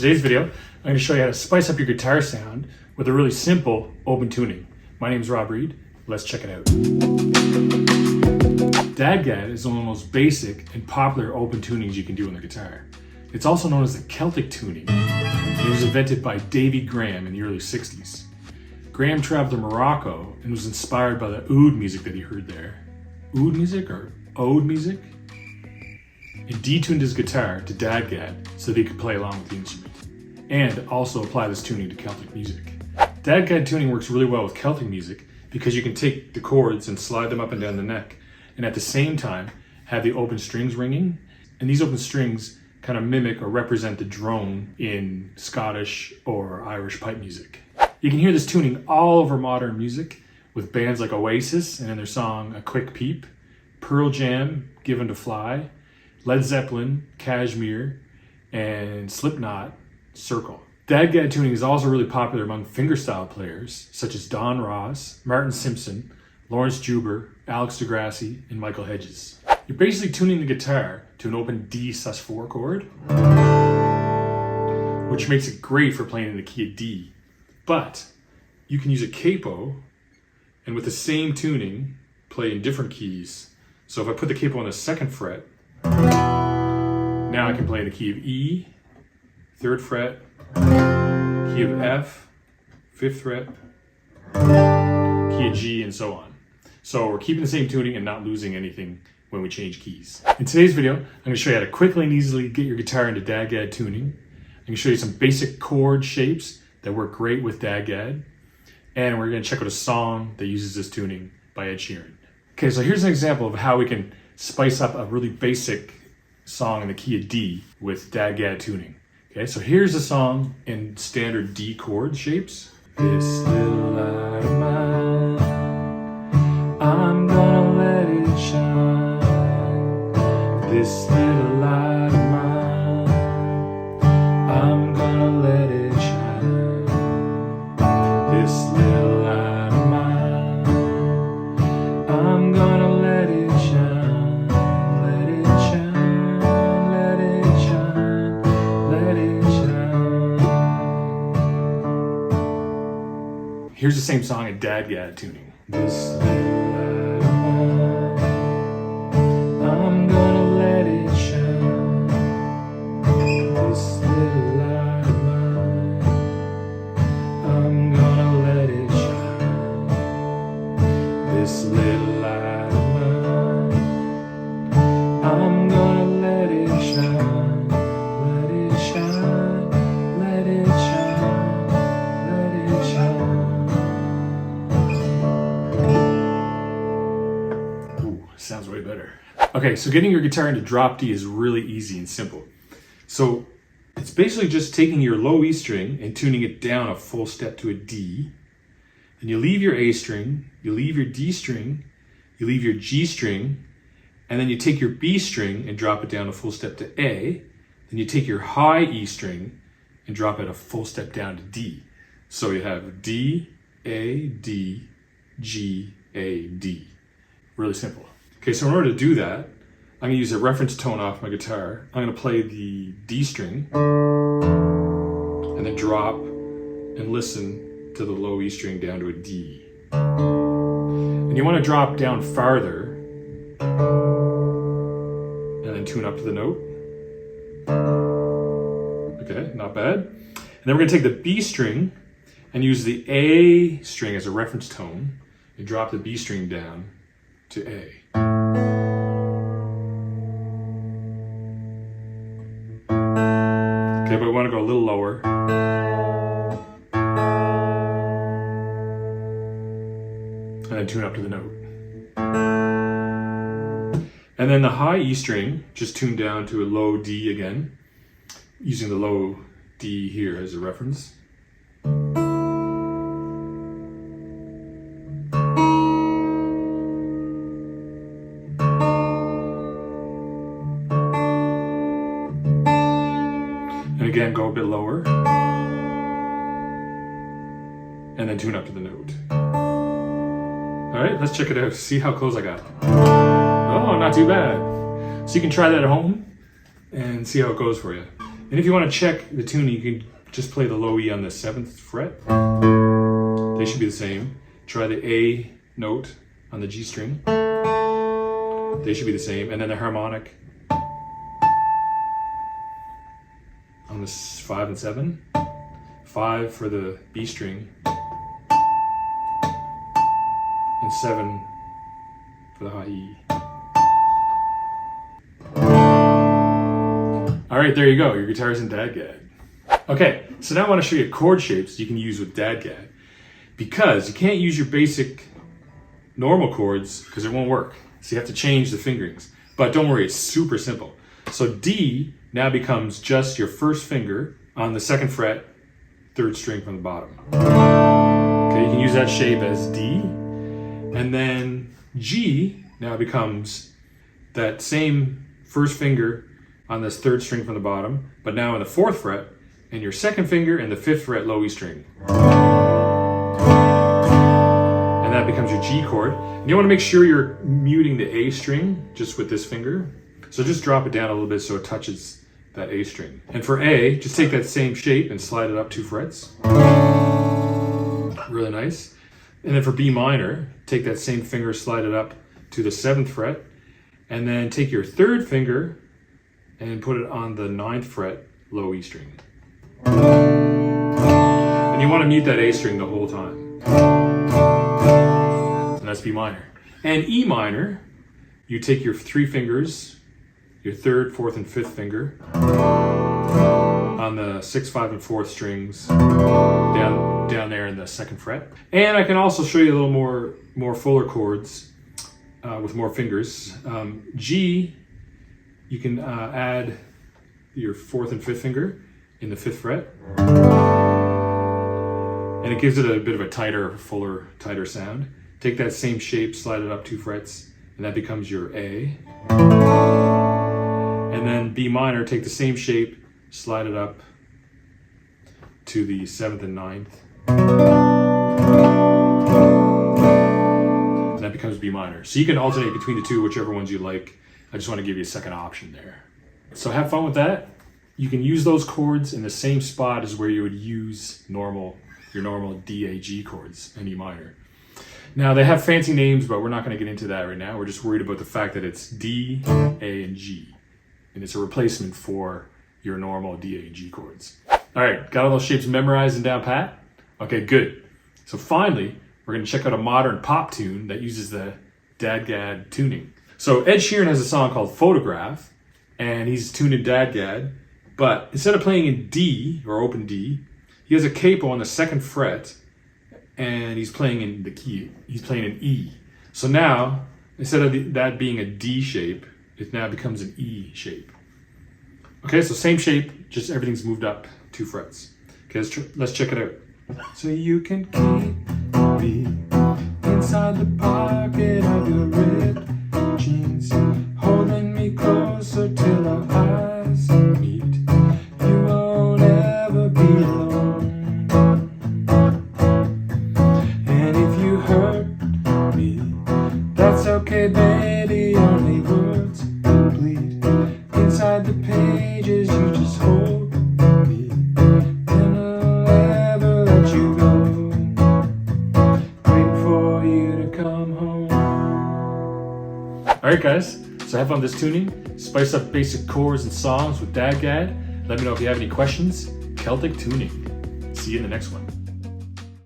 today's video, I'm going to show you how to spice up your guitar sound with a really simple open tuning. My name is Rob Reed. Let's check it out. DADGAD is one of the most basic and popular open tunings you can do on the guitar. It's also known as the Celtic tuning. It was invented by Davy Graham in the early 60s. Graham traveled to Morocco and was inspired by the oud music that he heard there. Oud music or ode music? And detuned his guitar to DADGAD so that he could play along with the instrument, and also apply this tuning to Celtic music. DADGAD tuning works really well with Celtic music because you can take the chords and slide them up and down the neck, and at the same time have the open strings ringing, and these open strings kind of mimic or represent the drone in Scottish or Irish pipe music. You can hear this tuning all over modern music with bands like Oasis and in their song A Quick Peep, Pearl Jam, Given to Fly, Led Zeppelin, Kashmir, and Slipknot, Circle. DADGAD tuning is also really popular among fingerstyle players such as Don Ross, Martin Simpson, Lawrence Juber, Alex DeGrassi, and Michael Hedges. You're basically tuning the guitar to an open D sus4 chord, which makes it great for playing in the key of D. But you can use a capo and with the same tuning play in different keys. So if I put the capo on the 2nd fret, now I can play in the key of E, 3rd fret, key of F, 5th fret, key of G, and so on. So we're keeping the same tuning and not losing anything when we change keys. In today's video, I'm going to show you how to quickly and easily get your guitar into DADGAD tuning. I'm going to show you some basic chord shapes that work great with DADGAD. And we're going to check out a song that uses this tuning by Ed Sheeran. Okay, so here's an example of how we can spice up a really basic song in the key of D with DADGAD tuning. Okay, so here's a song in standard D chord shapes. This little light of mine, I'm gonna let it shine. This little light of mine, I'm gonna let it shine. This little light of mine, I'm gonna let it shine. Let it shine, let it shine, let it shine. Here's the same song in DADGAD tuning. This little light of mine, I'm gonna let it shine. This little light of mine, I'm gonna let it shine. This little light of mine, I'm gonna let it shine. Let it shine, let it shine, let it shine. Ooh, sounds way better. Okay, so getting your guitar into drop D is really easy and simple. So it's basically just taking your low E string and tuning it down a full step to a D. Then you leave your A string, you leave your D string, you leave your G string, and then you take your B string and drop it down a full step to A. Then you take your high E string and drop it a full step down to D. So you have D, A, D, G, A, D. Really simple. Okay, so in order to do that, I'm going to use a reference tone off my guitar. I'm going to play the D string and then drop and listen to the low E string down to a D. And you want to drop down farther and then tune up to the note. Okay, not bad. And then we're going to take the B string and use the A string as a reference tone and drop the B string down to A. Okay, but we want to go a little lower. And then tune up to the note. And then the high E string, just tune down to a low D again, using the low D here as a reference. And again, go a bit lower. And then tune up to the note. All right, let's check it out. See how close I got. Oh, not too bad. So you can try that at home and see how it goes for you. And if you want to check the tuning, you can just play the low E on the 7th fret. They should be the same. Try the A note on the G string. They should be the same. And then the harmonic on the 5 and 7. 5 for the B string. And 7 for the high E. All right, there you go. Your guitar's in DADGAD. Okay, so now I want to show you chord shapes you can use with DADGAD. Because you can't use your basic normal chords because it won't work. So you have to change the fingerings. But don't worry, it's super simple. So D now becomes just your first finger on the 2nd fret, 3rd string from the bottom. Okay, you can use that shape as D. And then G now becomes that same first finger on this 3rd string from the bottom, but now on the 4th fret, and your 2nd finger and the 5th fret low E string. And that becomes your G chord. And you want to make sure you're muting the A string just with this finger. So just drop it down a little bit so it touches that A string. And for A, just take that same shape and slide it up 2 frets. Really nice. And then for B minor, take that same finger, slide it up to the 7th fret, and then take your 3rd finger and put it on the 9th fret low E string. And you want to mute that A string the whole time. And that's B minor. And E minor, you take your 3 fingers, your 3rd, 4th, and 5th finger on the 6th, 5th, and 4th strings down there in the 2nd fret. And I can also show you a little more fuller chords with more fingers. G, you can add your 4th and 5th finger in the 5th fret. And it gives it a bit of a tighter, fuller, tighter sound. Take that same shape, slide it up 2 frets, and that becomes your A. And then B minor, take the same shape, slide it up to the 7th and 9th. And that becomes B minor. So you can alternate between the two, whichever ones you like. I just want to give you a second option there. So have fun with that. You can use those chords in the same spot as where you would use your normal DAG chords in E minor. Now they have fancy names, but we're not going to get into that right now. We're just worried about the fact that it's D, A, and G. And it's a replacement for your normal D, A, and G chords. All right, got all those shapes memorized and down pat? Okay, good. So finally, we're going to check out a modern pop tune that uses the DADGAD tuning. So Ed Sheeran has a song called Photograph, and he's tuned in DADGAD, but instead of playing in D, or open D, he has a capo on the 2nd fret, and he's playing in the key, he's playing in E. So now, instead of that being a D shape, it now becomes an E shape. Okay, so same shape, just everything's moved up 2 frets. Okay, let's check it out. So you can keep me inside the pocket of your ripped jeans, holding me closer till our eyes meet. You won't ever be alone. And if you hurt me, that's okay, baby. Only words bleed inside the pages. You just hold me, and I'll never let you go. Wait for you to come home. All right, guys. So have fun with this tuning. Spice up basic chords and songs with DADGAD. Let me know if you have any questions. Celtic Tuning. See you in the next one.